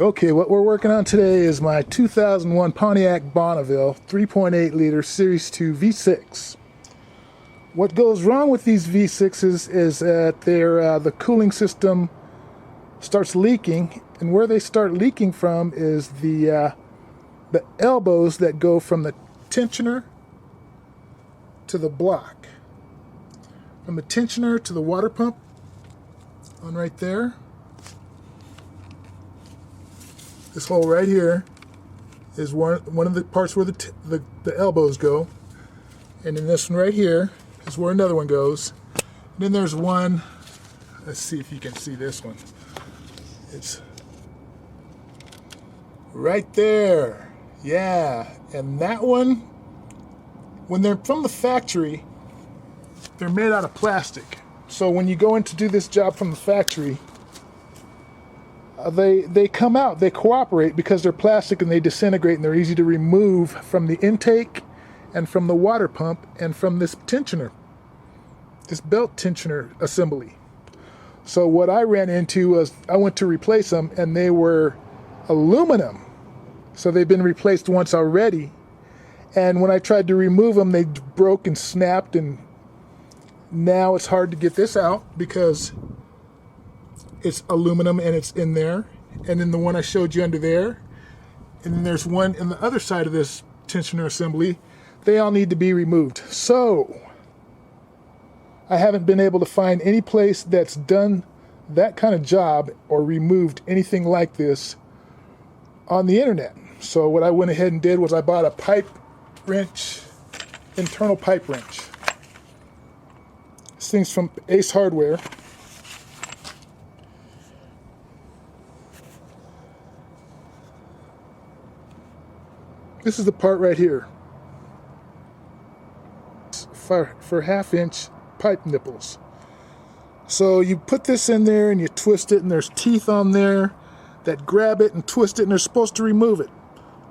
Okay, what we're working on today is my 2001 Pontiac Bonneville 3.8 liter Series 2 V6. What goes wrong with these V6s is that the cooling system starts leaking, and where they start leaking from is the elbows that go from the tensioner to the block. From the tensioner to the water pump, on right there. This hole right here is one of the parts where the elbows go, and then this one right here is where another one goes. And then there's one, let's see if you can see this one. It's right there, yeah. And that one, when they're from the factory, they're made out of plastic. So when you go in to do this job from the factory, they come out, they cooperate because they're plastic and they disintegrate, and they're easy to remove from the intake and from the water pump and from this tensioner, this belt tensioner assembly. So what I ran into was I went to replace them, and they were aluminum. So they've been replaced once already. And when I tried to remove them, they broke and snapped, and now it's hard to get this out because it's aluminum and it's in there. And then the one I showed you under there, and then there's one in the other side of this tensioner assembly. They all need to be removed. So I haven't been able to find any place that's done that kind of job or removed anything like this on the internet. So what I went ahead and did was I bought a pipe wrench, internal pipe wrench. This thing's from Ace Hardware. This is the part right here for half-inch pipe nipples. So you put this in there and you twist it, and there's teeth on there that grab it and twist it, and they're supposed to remove it.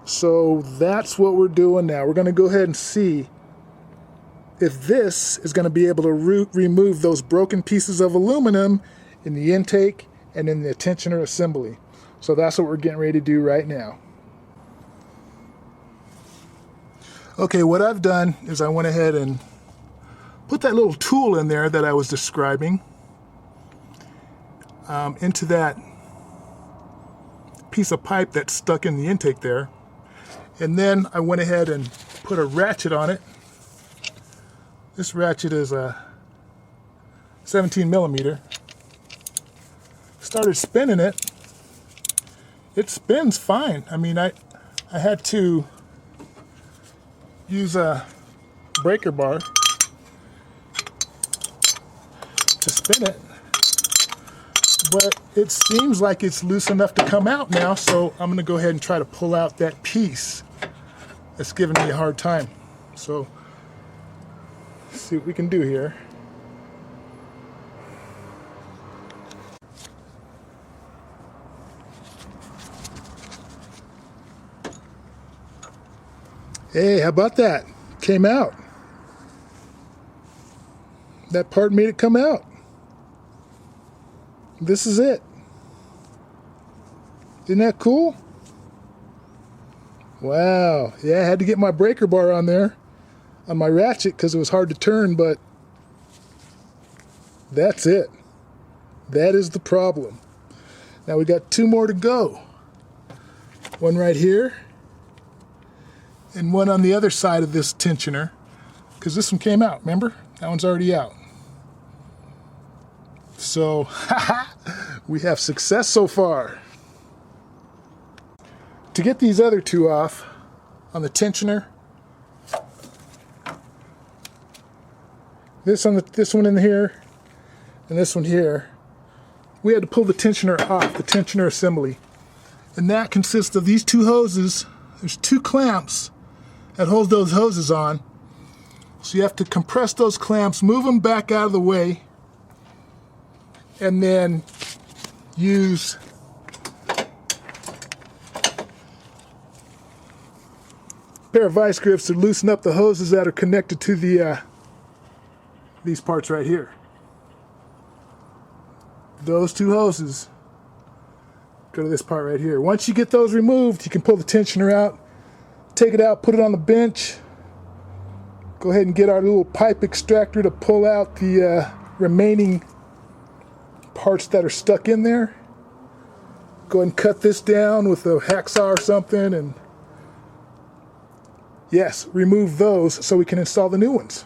So that's what we're doing now. We're going to go ahead and see if this is going to be able to remove those broken pieces of aluminum in the intake and in the tensioner assembly. So that's what we're getting ready to do right now. Okay, what I've done is I went ahead and put that little tool in there that I was describing into that piece of pipe that's stuck in the intake there. And then I went ahead and put a ratchet on it. This ratchet is a 17 millimeter. Started spinning it. It spins fine. I mean, I had to use a breaker bar to spin it, but it seems like it's loose enough to come out now, so I'm going to go ahead and try to pull out that piece that's giving me a hard time. So let's see what we can do here. Hey, how about that? Came out. That part made it come out. This is it. Isn't that cool? Wow. Yeah, I had to get my breaker bar on there, on my ratchet, because it was hard to turn, but that's it. That is the problem. Now we got two more to go. One right here, and one on the other side of this tensioner, because this one came out, remember? That one's already out. So, we have success so far. To get these other two off on the tensioner, this one in here, and this one here, we had to pull the tensioner off, the tensioner assembly. And that consists of these two hoses. There's two clamps that hold those hoses on. So you have to compress those clamps, move them back out of the way, and then use a pair of vice grips to loosen up the hoses that are connected to the these parts right here. Those two hoses Go to this part right here. Once you get those removed, you can pull the tensioner out, take it out, put it on the bench. Go ahead and get our little pipe extractor to pull out the remaining parts that are stuck in there. Go ahead and cut this down with a hacksaw or something, and yes, remove those so we can install the new ones.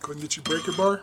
Go ahead and get your breaker bar.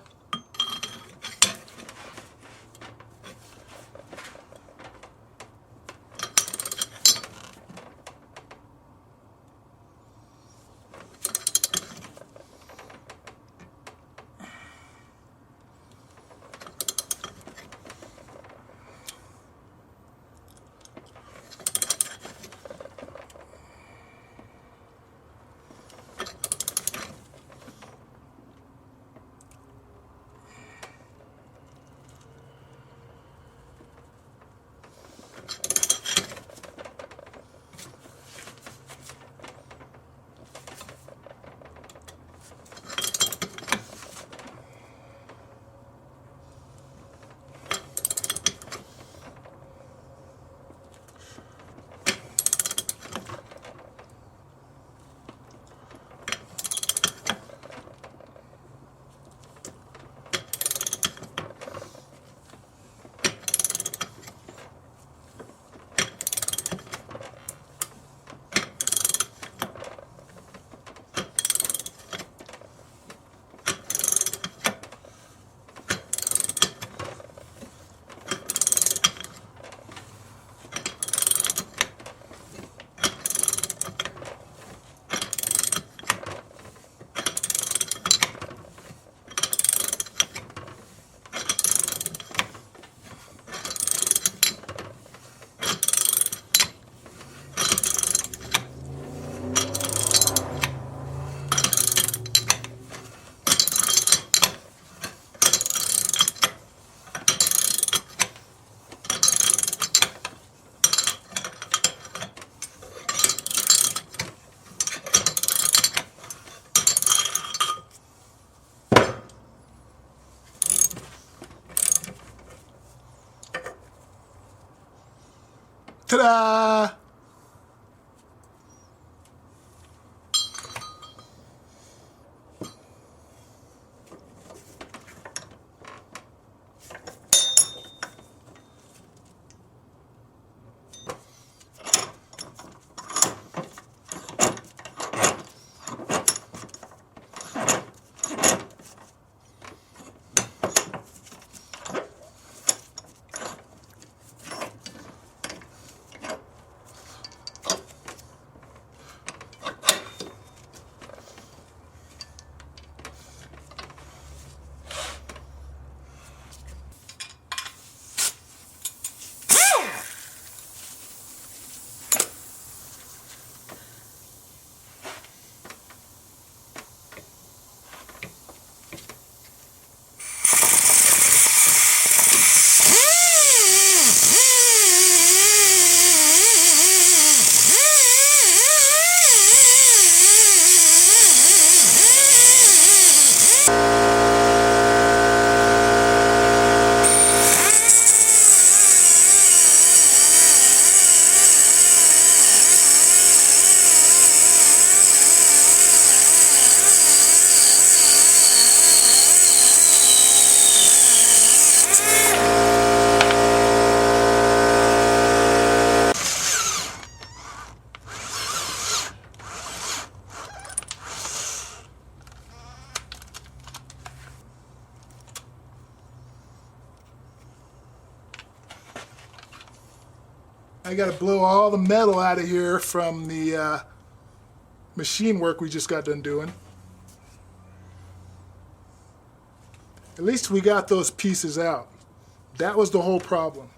Ta-da! I got to blow all the metal out of here from the machine work we just got done doing. At least we got those pieces out. That was the whole problem.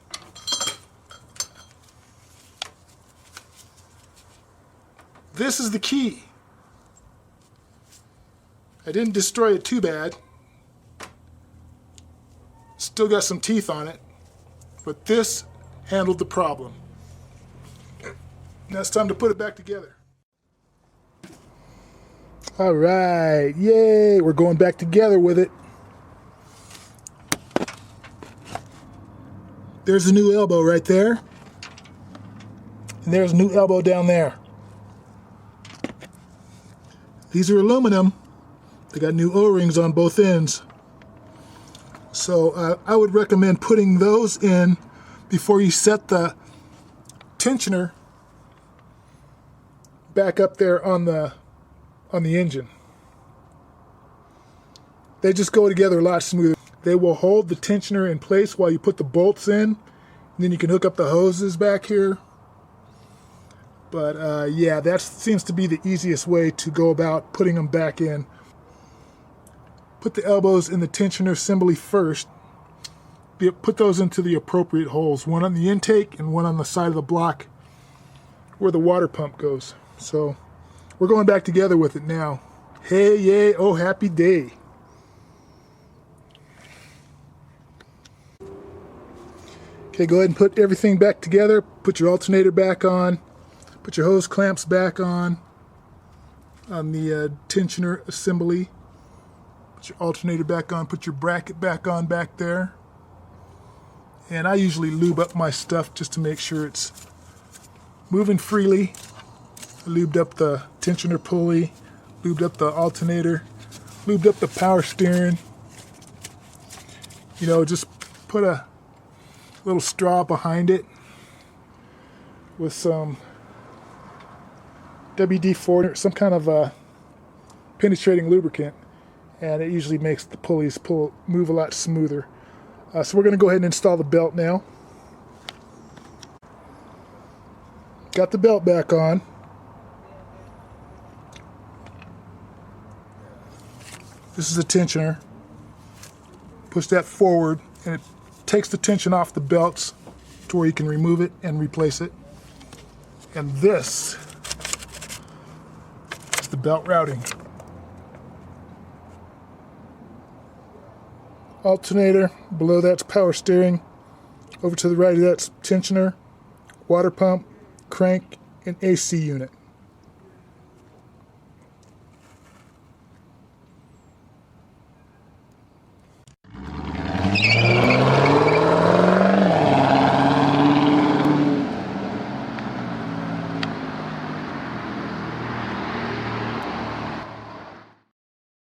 This is the key. I didn't destroy it too bad. Still got some teeth on it, but this handled the problem. Now it's time to put it back together. All right, yay, we're going back together with it. There's a new elbow right there, and there's a new elbow down there. These are aluminum. They got new O-rings on both ends. So I would recommend putting those in before you set the tensioner back up there on the engine. They just go together a lot smoother. They will hold the tensioner in place while you put the bolts in, and then you can hook up the hoses back here. But yeah, that seems to be the easiest way to go about putting them back in. Put the elbows in the tensioner assembly first. Put those into the appropriate holes, one on the intake and one on the side of the block where the water pump goes. So we're going back together with it now. Hey, yay, oh happy day. Okay, go ahead and put everything back together. Put your alternator back on. Put your hose clamps back on the tensioner assembly. Put your alternator back on. Put your bracket back on back there. And I usually lube up my stuff just to make sure it's moving freely. I lubed up the tensioner pulley, lubed up the alternator, lubed up the power steering. You know, just put a little straw behind it with some WD-40, some kind of a penetrating lubricant, and it usually makes the pulleys move a lot smoother. So we're going to go ahead and install the belt now. Got the belt back on. This is a tensioner. Push that forward and it takes the tension off the belts to where you can remove it and replace it. And this is the belt routing. Alternator, below that's power steering. Over to the right of that's tensioner, water pump, crank, and AC unit.